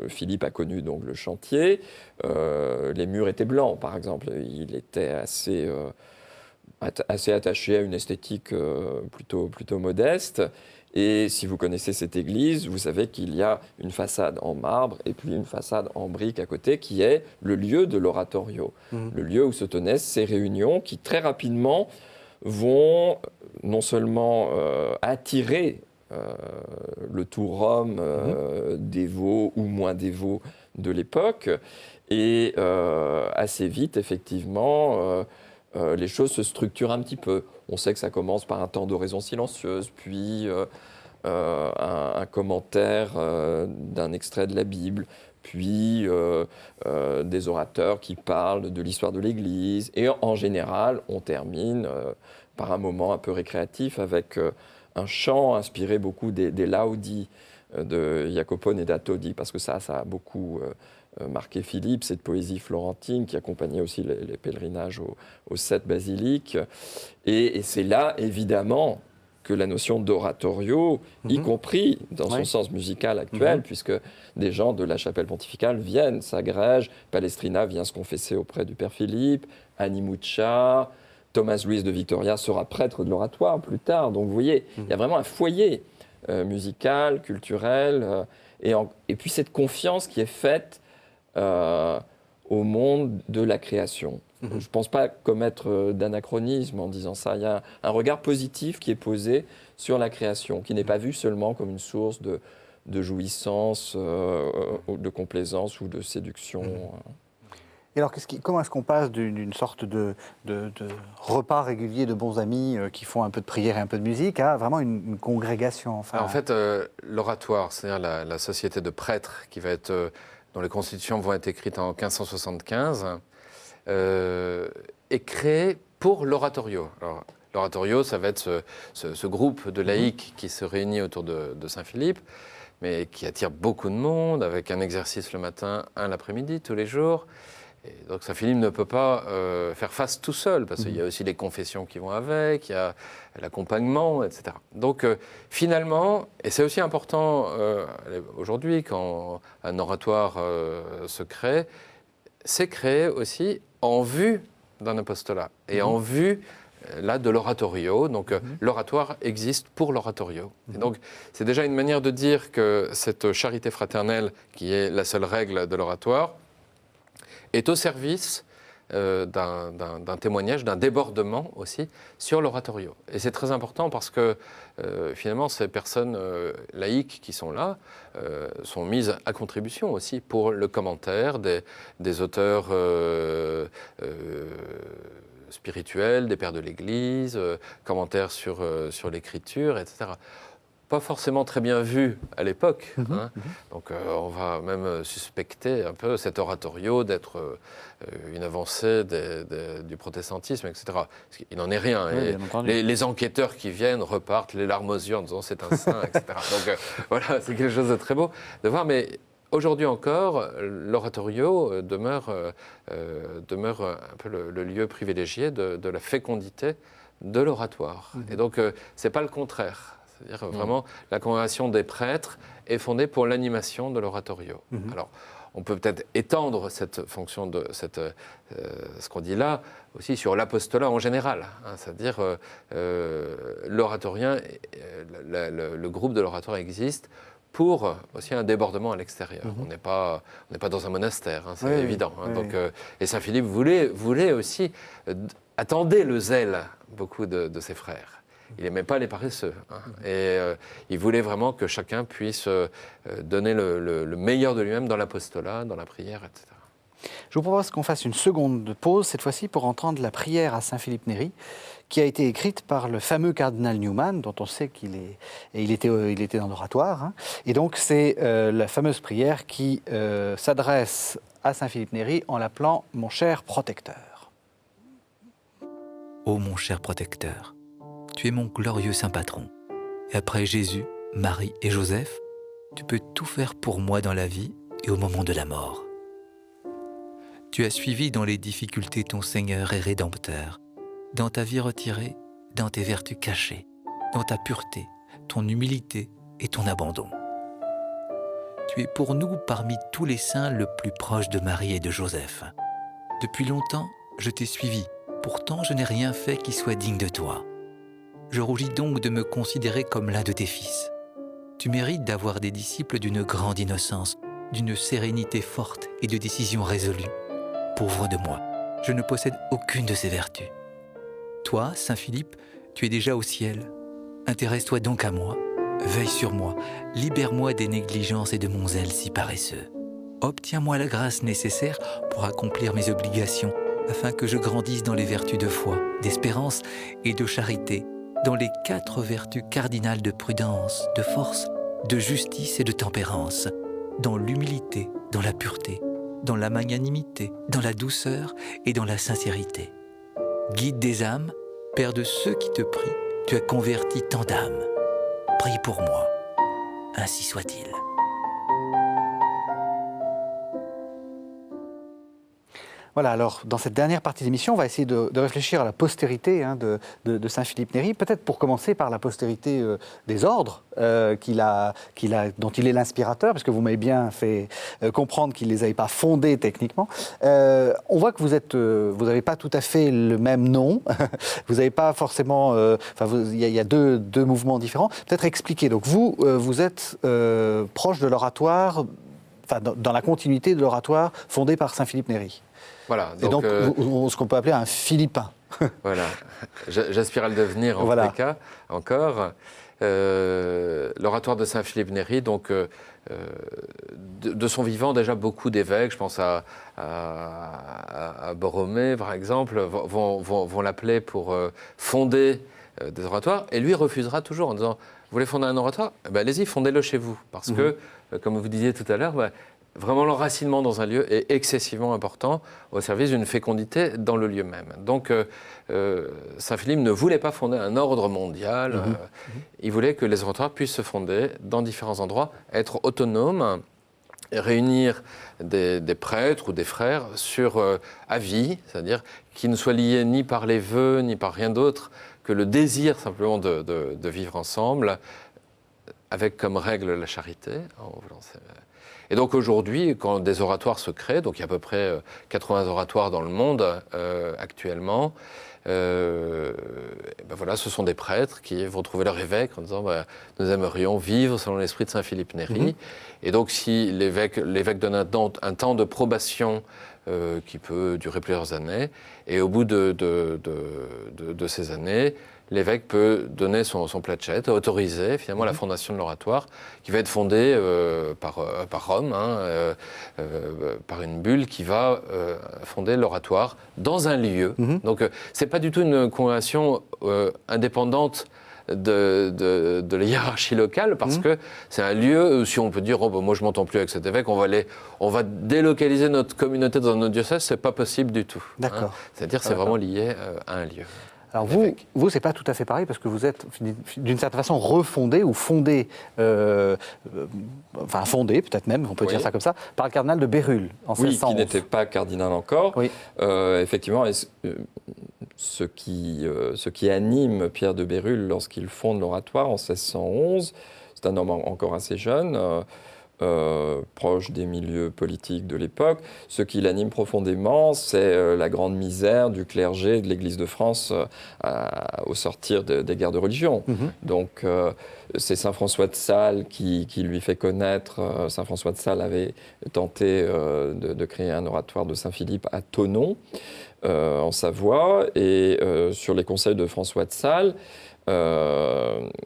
Philippe a connu donc le chantier. Les murs étaient blancs, par exemple. Il était assez attaché à une esthétique plutôt modeste. Et si vous connaissez cette église, vous savez qu'il y a une façade en marbre et puis une façade en brique à côté qui est le lieu de l'oratorio, le lieu où se tenaient ces réunions qui très rapidement vont non seulement attirer le tout Rome dévot ou moins dévot de l'époque, et assez vite, effectivement, les choses se structurent un petit peu. On sait que ça commence par un temps d'oraison silencieuse, puis un commentaire d'un extrait de la Bible, puis des orateurs qui parlent de l'histoire de l'Église. Et en général, on termine par un moment un peu récréatif avec un chant inspiré beaucoup des Laudi de Jacopone et d'Attodi, parce que ça a beaucoup marqué Philippe, cette poésie florentine qui accompagnait aussi les pèlerinages aux 7 basiliques. Et c'est là, évidemment, que la notion d'oratorio, y compris dans son sens musical actuel, puisque des gens de la chapelle pontificale viennent, s'agrègent, Palestrina vient se confesser auprès du père Philippe, Animuccia, Thomas Luis de Victoria sera prêtre de l'oratoire plus tard. Donc vous voyez, il y a vraiment un foyer musical, culturel, et puis cette confiance qui est faite au monde de la création. Je ne pense pas commettre d'anachronisme en disant ça. Il y a un regard positif qui est posé sur la création, qui n'est pas vu seulement comme une source de jouissance, de complaisance ou de séduction. Et alors, comment est-ce qu'on passe d'une sorte de repas régulier de bons amis qui font un peu de prière et un peu de musique à vraiment une congrégation enfin... En fait, l'oratoire, c'est-à-dire la société de prêtres dont les constitutions vont être écrites en 1575, est créée pour l'oratorio. Alors, l'oratorio, ça va être ce groupe de laïcs qui se réunit autour de Saint-Philippe, mais qui attire beaucoup de monde, avec un exercice le matin, un l'après-midi, tous les jours. Et donc Saint-Philippe ne peut pas faire face tout seul, parce qu'il y a aussi les confessions qui vont avec, il y a l'accompagnement, etc. Donc finalement, et c'est aussi important aujourd'hui quand un oratoire se crée, c'est créé aussi en vue d'un apostolat et en vue là de l'oratorio. Donc l'oratoire existe pour l'oratorio. Et donc c'est déjà une manière de dire que cette charité fraternelle, qui est la seule règle de l'oratoire, est au service d'un témoignage, d'un débordement aussi sur l'oratorio. Et c'est très important parce que finalement ces personnes laïques qui sont là sont mises à contribution aussi pour le commentaire des auteurs spirituels, des pères de l'Église, commentaires sur l'écriture, etc. Pas forcément très bien vu à l'époque. Donc on va même suspecter un peu cet oratorio d'être une avancée du protestantisme, etc. Parce qu'il n'en est rien. Oui, et les enquêteurs qui viennent repartent les larmes aux yeux en disant c'est un saint, etc. Donc voilà, c'est quelque chose de très beau de voir. Mais aujourd'hui encore, l'oratorio demeure un peu le lieu privilégié de la fécondité de l'oratoire. Et donc c'est pas le contraire. C'est-à-dire vraiment, la congrégation des prêtres est fondée pour l'animation de l'oratorio. Alors, on peut peut-être étendre cette fonction, ce qu'on dit là, aussi sur l'apostolat en général. C'est-à-dire, l'oratorien, le groupe de l'oratoire existe pour aussi un débordement à l'extérieur. On n'est pas dans un monastère, c'est évident. Donc, et Saint-Philippe voulait aussi, attendait le zèle beaucoup de ses frères. Il n'aimait pas les paresseux. Et il voulait vraiment que chacun puisse donner le meilleur de lui-même dans l'apostolat, dans la prière, etc. Je vous propose qu'on fasse une seconde pause, cette fois-ci, pour entendre la prière à Saint-Philippe Néri, qui a été écrite par le fameux cardinal Newman, dont on sait il était dans l'oratoire. Et donc, c'est la fameuse prière qui s'adresse à Saint-Philippe Néri en l'appelant « Mon cher protecteur ». Ô mon cher protecteur, tu es mon glorieux saint patron. Et après Jésus, Marie et Joseph, tu peux tout faire pour moi dans la vie et au moment de la mort. Tu as suivi dans les difficultés ton Seigneur et Rédempteur, dans ta vie retirée, dans tes vertus cachées, dans ta pureté, ton humilité et ton abandon. Tu es pour nous, parmi tous les saints, le plus proche de Marie et de Joseph. Depuis longtemps, je t'ai suivi, pourtant je n'ai rien fait qui soit digne de toi. Je rougis donc de me considérer comme l'un de tes fils. Tu mérites d'avoir des disciples d'une grande innocence, d'une sérénité forte et de décisions résolues. Pauvre de moi, je ne possède aucune de ces vertus. Toi, Saint Philippe, tu es déjà au ciel. Intéresse-toi donc à moi, veille sur moi, libère-moi des négligences et de mon zèle si paresseux. Obtiens-moi la grâce nécessaire pour accomplir mes obligations, afin que je grandisse dans les vertus de foi, d'espérance et de charité, dans les 4 vertus cardinales de prudence, de force, de justice et de tempérance, dans l'humilité, dans la pureté, dans la magnanimité, dans la douceur et dans la sincérité. Guide des âmes, Père de ceux qui te prient, tu as converti tant d'âmes. Prie pour moi, ainsi soit-il. Voilà, alors dans cette dernière partie d'émission, on va essayer de réfléchir à la postérité de Saint-Philippe Néri, peut-être pour commencer par la postérité des ordres dont il est l'inspirateur, parce que vous m'avez bien fait comprendre qu'il ne les avait pas fondés techniquement. On voit que vous n'avez pas tout à fait le même nom, vous n'avez pas forcément... il y a deux mouvements différents. Peut-être expliquer. Donc vous êtes proche de l'oratoire dans la continuité de l'oratoire fondé par saint Philippe Néri. Voilà. Et donc, ce qu'on peut appeler un philippin. Voilà. J'aspire à le devenir en tous les cas, encore. L'oratoire de saint Philippe Néri, donc, de son vivant, déjà beaucoup d'évêques, je pense à Borromée, par exemple, vont l'appeler pour fonder des oratoires, et lui refusera toujours en disant « Vous voulez fonder un oratoire ? Allez-y, fondez-le chez vous. » Parce que, comme vous disiez tout à l'heure, vraiment l'enracinement dans un lieu est excessivement important au service d'une fécondité dans le lieu même. Donc, saint Philippe ne voulait pas fonder un ordre mondial, il voulait que les oratoires puissent se fonder dans différents endroits, être autonomes, et réunir des prêtres ou des frères sur avis, c'est-à-dire qui ne soient liés ni par les vœux, ni par rien d'autre que le désir simplement de vivre ensemble, avec comme règle la charité. Et donc aujourd'hui, quand des oratoires se créent, donc il y a à peu près 80 oratoires dans le monde actuellement, voilà, ce sont des prêtres qui vont trouver leur évêque en disant nous aimerions vivre selon l'esprit de saint Philippe Néri. Et donc si l'évêque donne un temps de probation qui peut durer plusieurs années, et au bout de ces années, l'évêque peut donner son placet, autoriser finalement la fondation de l'oratoire, qui va être fondée par Rome, par une bulle qui va fonder l'oratoire dans un lieu. Donc c'est pas du tout une congrégation indépendante de la hiérarchie locale, parce que c'est un lieu où, si on peut dire moi je m'entends plus avec cet évêque, on va délocaliser notre communauté dans un autre diocèse, c'est pas possible du tout. D'accord. C'est-à-dire c'est vraiment lié à un lieu. Alors vous, c'est pas tout à fait pareil, parce que vous êtes d'une certaine façon refondé ou fondé, fondé peut-être même, on peut dire ça comme ça, par le cardinal de Bérulle en 1611. Oui, qui n'était pas cardinal encore. Oui. Effectivement, ce qui anime Pierre de Bérulle lorsqu'il fonde l'oratoire en 1611, c'est un homme encore assez jeune, proche des milieux politiques de l'époque. Ce qui l'anime profondément, c'est la grande misère du clergé de l'Église de France au sortir des guerres de religion. Donc, c'est saint François de Sales qui lui fait connaître. Saint François de Sales avait tenté de créer un oratoire de Saint-Philippe à Thonon, en Savoie, et sur les conseils de François de Sales,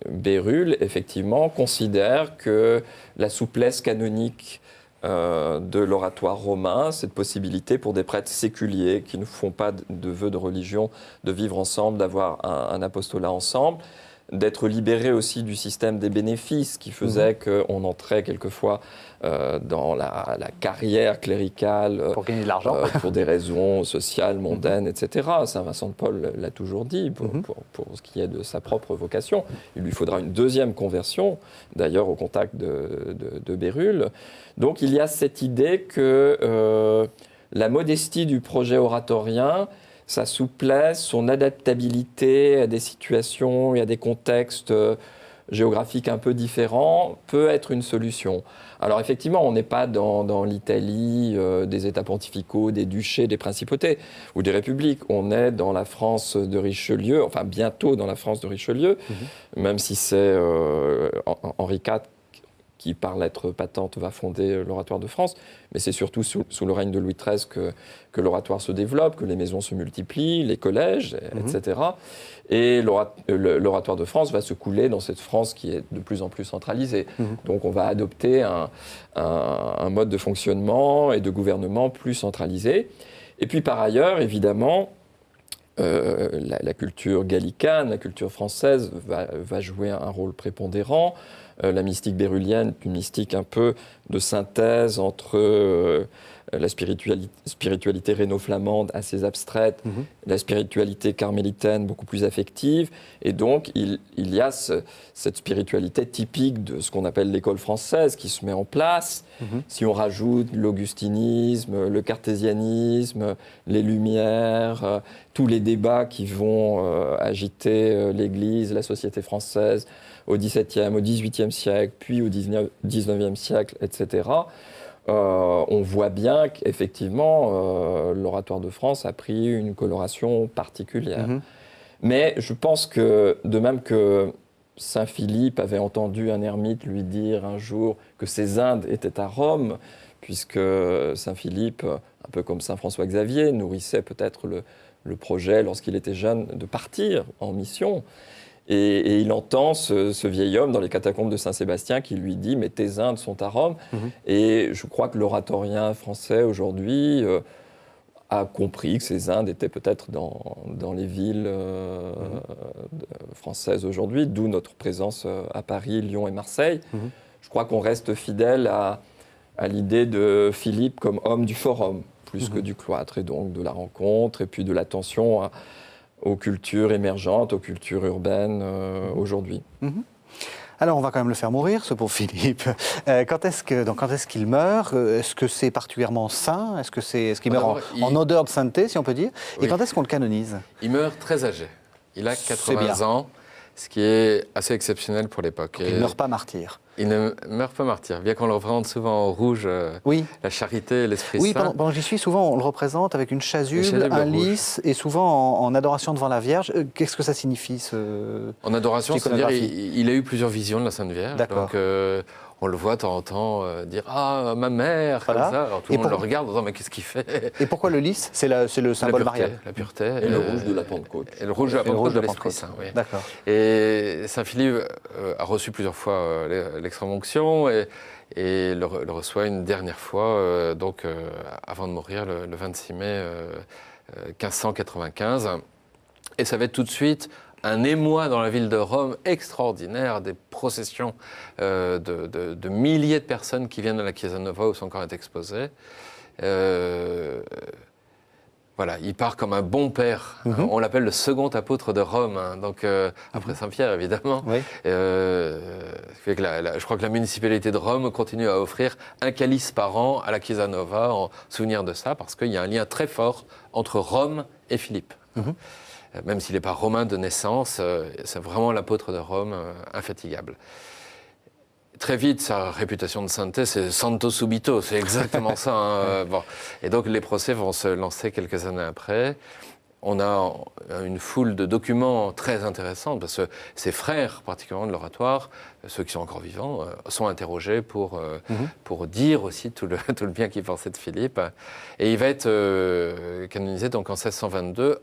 Bérulle, effectivement, considère que la souplesse canonique de l'oratoire romain, cette possibilité pour des prêtres séculiers qui ne font pas de vœux de religion, de vivre ensemble, d'avoir un apostolat ensemble, d'être libérés aussi du système des bénéfices qui faisait qu'on entrait quelquefois dans la carrière cléricale pour gagner de l'argent, pour des raisons sociales, mondaines, etc. Saint Vincent de Paul l'a toujours dit, pour ce qui est de sa propre vocation. Il lui faudra une deuxième conversion, d'ailleurs au contact de Bérulle. Donc il y a cette idée que la modestie du projet oratorien, sa souplesse, son adaptabilité à des situations et à des contextes géographiques un peu différents peut être une solution. Alors effectivement, on n'est pas dans l'Italie des États pontificaux, des duchés, des principautés ou des républiques. On est dans la France de Richelieu, enfin bientôt dans la France de Richelieu, même si c'est Henri IV qui, par lettre patente, va fonder l'Oratoire de France. Mais c'est surtout sous le règne de Louis XIII que l'Oratoire se développe, que les maisons se multiplient, les collèges, etc. Et l'Oratoire de France va se couler dans cette France qui est de plus en plus centralisée. Donc on va adopter un mode de fonctionnement et de gouvernement plus centralisé. Et puis par ailleurs, évidemment, la culture gallicane, la culture française va jouer un rôle prépondérant. La mystique bérulienne, une mystique un peu de synthèse entre la spiritualité rhéno-flamande assez abstraite, la spiritualité carmélitaine beaucoup plus affective. Et donc, il y a cette spiritualité typique de ce qu'on appelle l'école française qui se met en place. Si on rajoute l'augustinisme, le cartésianisme, les Lumières, tous les débats qui vont agiter l'Église, la société française au XVIIe, au XVIIIe siècle, puis au XIXe siècle, etc., on voit bien qu'effectivement, l'Oratoire de France a pris une coloration particulière. Mais je pense que, de même que Saint Philippe avait entendu un ermite lui dire un jour que ses Indes étaient à Rome, puisque Saint Philippe, un peu comme Saint François Xavier, nourrissait peut-être le projet, lorsqu'il était jeune, de partir en mission. Et il entend ce vieil homme dans les catacombes de Saint-Sébastien qui lui dit « mais tes Indes sont à Rome ». Et je crois que l'oratorien français aujourd'hui a compris que ces Indes étaient peut-être dans les villes françaises aujourd'hui, d'où notre présence à Paris, Lyon et Marseille. Je crois qu'on reste fidèle à l'idée de Philippe comme homme du forum, plus que du cloître, et donc de la rencontre, et puis de l'attention aux cultures émergentes, aux cultures urbaines aujourd'hui. Alors, on va quand même le faire mourir, ce pauvre Philippe. Quand est-ce qu'il meurt? Est-ce que c'est particulièrement saint? Est-ce qu'il meurt en odeur de sainteté, si on peut dire? Et quand est-ce qu'on le canonise? Il meurt très âgé. Il a 80 ans, ce qui est assez exceptionnel pour l'époque. Il ne meurt pas martyr. Il ne meurt pas martyr. Bien qu'on le représente souvent en rouge, la charité et l'Esprit Saint. Oui, pendant que j'y suis, souvent on le représente avec une chasuble, un lys, et souvent en adoration devant la Vierge. Qu'est-ce que ça signifie, En adoration, c'est-à-dire il a eu plusieurs visions de la Sainte Vierge. D'accord. Donc, on le voit de temps en temps dire « Ah, ma mère !» voilà. Comme ça. Alors tout le monde le regarde en disant « Mais qu'est-ce qu'il fait ?» Et pourquoi le lys? C'est le symbole marial. La pureté. Et le rouge de la Pentecôte. Et le rouge de la Pentecôte de l'Esprit Saint, oui. D'accord. Et Saint Philippe a reçu plusieurs fois l'extrême-onction et le reçoit une dernière fois, avant de mourir, le 26 mai 1595. Et ça va être tout de suite un émoi dans la ville de Rome extraordinaire, des processions de milliers de personnes qui viennent à la Chiesa Nova où son corps est exposé. Voilà, il part comme un bon père. On l'appelle le second apôtre de Rome, donc après Saint-Pierre évidemment. Oui. Fait que je crois que la municipalité de Rome continue à offrir un calice par an à la Chiesa Nova en souvenir de ça, parce qu'il y a un lien très fort entre Rome et Philippe. Même s'il n'est pas romain de naissance, c'est vraiment l'apôtre de Rome, infatigable. Très vite, sa réputation de sainteté, c'est santo subito, c'est exactement ça. Bon. Et donc les procès vont se lancer quelques années après. On a une foule de documents très intéressants, parce que ses frères, particulièrement de l'oratoire, ceux qui sont encore vivants, sont interrogés pour dire aussi tout le bien qu'ils pensaient de Philippe. Et il va être canonisé donc en 1622,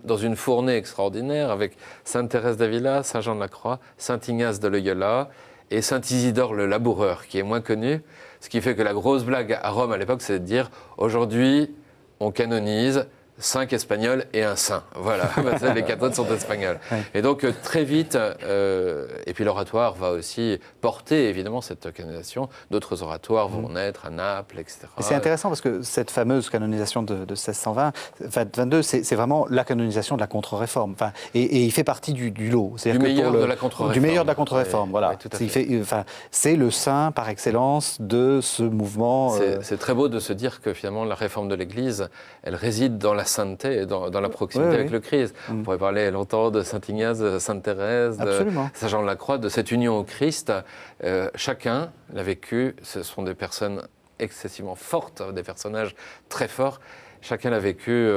dans une fournée extraordinaire, avec Sainte Thérèse d'Avila, Saint Jean de la Croix, Saint Ignace de Loyola et Saint Isidore le Laboureur, qui est moins connu. Ce qui fait que la grosse blague à Rome à l'époque, c'est de dire « Aujourd'hui, on canonise 5 Espagnols et un saint. » Voilà, les 4 autres sont espagnols. Ouais. Et donc, très vite, et puis l'oratoire va aussi porter, évidemment, cette canonisation. D'autres oratoires vont naître à Naples, etc. Et c'est intéressant parce que cette fameuse canonisation de 1622, c'est vraiment la canonisation de la contre-réforme. Enfin, et il fait partie du lot. Du meilleur de la contre-réforme. Du meilleur de la contre-réforme, voilà. Oui, c'est le saint par excellence de ce mouvement. C'est très beau de se dire que finalement, la réforme de l'Église, elle réside dans la sainteté, dans la proximité avec le Christ. On pourrait parler longtemps de Saint Ignace, de Sainte Thérèse, de Saint Jean de la Croix, de cette union au Christ. Chacun l'a vécu. Ce sont des personnes excessivement fortes, des personnages très forts. Chacun l'a vécu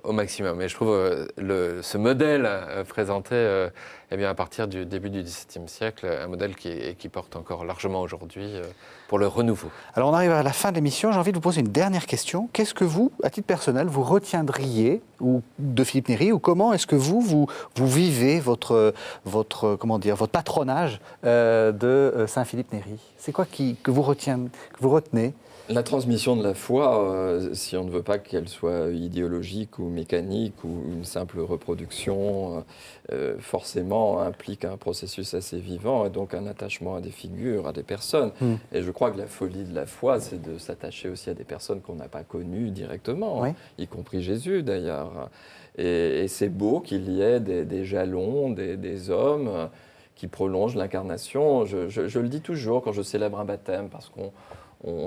au maximum. Et je trouve ce modèle présenté à partir du début du XVIIe siècle, un modèle qui porte encore largement aujourd'hui pour le renouveau. Alors on arrive à la fin de l'émission, j'ai envie de vous poser une dernière question. Qu'est-ce que vous, à titre personnel, vous retiendriez de Philippe Néri, ou comment est-ce que vous vivez votre patronage de Saint-Philippe Néri? C'est quoi que vous retenez? La transmission de la foi, si on ne veut pas qu'elle soit idéologique ou mécanique ou une simple reproduction, forcément implique un processus assez vivant et donc un attachement à des figures, à des personnes. Et je crois que la folie de la foi, c'est de s'attacher aussi à des personnes qu'on n'a pas connues directement, y compris Jésus d'ailleurs. Et c'est beau qu'il y ait des jalons, des hommes qui prolongent l'incarnation. Je le dis toujours quand je célèbre un baptême, parce qu'on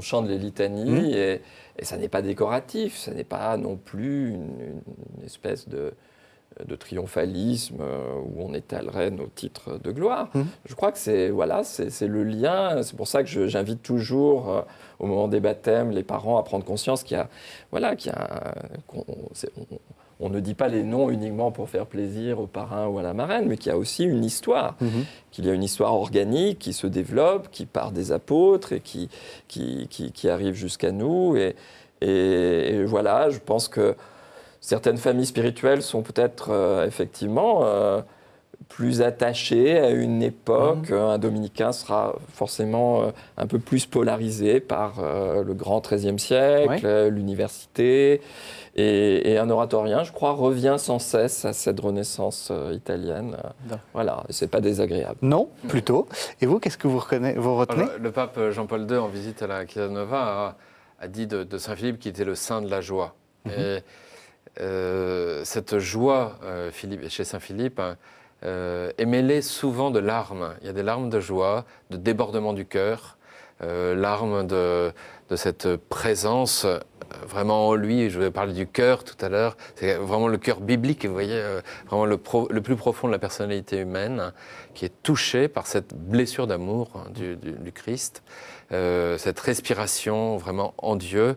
chante les litanies et ça n'est pas décoratif, ça n'est pas non plus une espèce de triomphalisme où on étalerait nos titres de gloire. Je crois que c'est le lien. C'est pour ça que j'invite toujours au moment des baptêmes les parents à prendre conscience on ne dit pas les noms uniquement pour faire plaisir au parrain ou à la marraine, mais qu'il y a aussi une histoire, qu'il y a une histoire organique qui se développe, qui part des apôtres et qui arrive jusqu'à nous. Et voilà, je pense que certaines familles spirituelles sont peut-être effectivement plus attachées à une époque. Un dominicain sera forcément un peu plus polarisé par le grand XIIIe siècle, l'université. Et un oratorien, je crois, revient sans cesse à cette renaissance italienne. Voilà, et ce n'est pas désagréable. Non, plutôt. Et vous, qu'est-ce que vous retenez ? Le pape Jean-Paul II, en visite à la Chiesa Nova, a dit de Saint-Philippe qu'il était le saint de la joie. Et cette joie chez Saint-Philippe est mêlée souvent de larmes. Il y a des larmes de joie, de débordement du cœur, larmes de cette présence vraiment en lui. Je vais parler du cœur tout à l'heure. C'est vraiment le cœur biblique, vous voyez, vraiment le plus profond de la personnalité humaine, qui est touché par cette blessure d'amour du Christ, cette respiration vraiment en Dieu.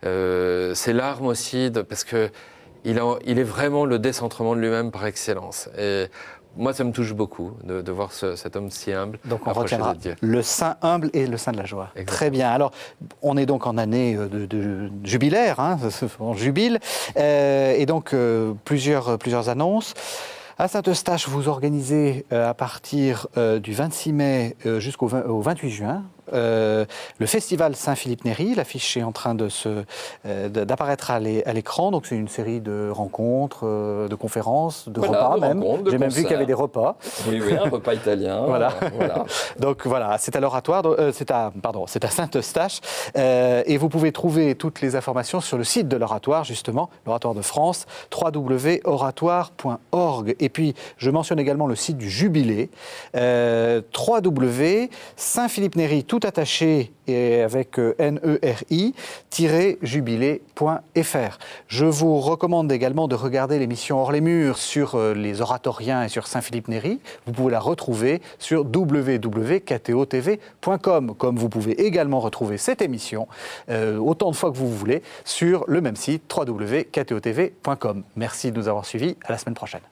Ces larmes aussi, parce qu'il est vraiment le décentrement de lui-même par excellence. Et moi, ça me touche beaucoup de voir cet homme si humble. Donc on retiendra le saint humble et le saint de la joie. Exactement. Très bien. Alors, on est donc en année de jubilaire, on jubile, et donc plusieurs annonces. À Saint-Eustache, vous organisez à partir du 26 mai jusqu'au 28 juin le festival Saint-Philippe Néri. L'affiche est en train d'apparaître à l'écran. Donc c'est une série de rencontres, de conférences, de repas même. J'ai même vu qu'il y avait des repas. Oui, un repas italien. Voilà. Donc voilà, c'est à l'oratoire, c'est à Saint-Eustache. Et vous pouvez trouver toutes les informations sur le site de l'oratoire, justement, l'Oratoire de France, www.oratoire.org. Et puis, je mentionne également le site du Jubilé, www.saintphilippe-néri, tout attaché et avec NERI-jubilé.fr. Je vous recommande également de regarder l'émission Hors les murs sur les oratoriens et sur Saint-Philippe-Néri. Vous pouvez la retrouver sur www.ktotv.com, comme vous pouvez également retrouver cette émission autant de fois que vous voulez sur le même site www.ktotv.com. Merci de nous avoir suivis. À la semaine prochaine.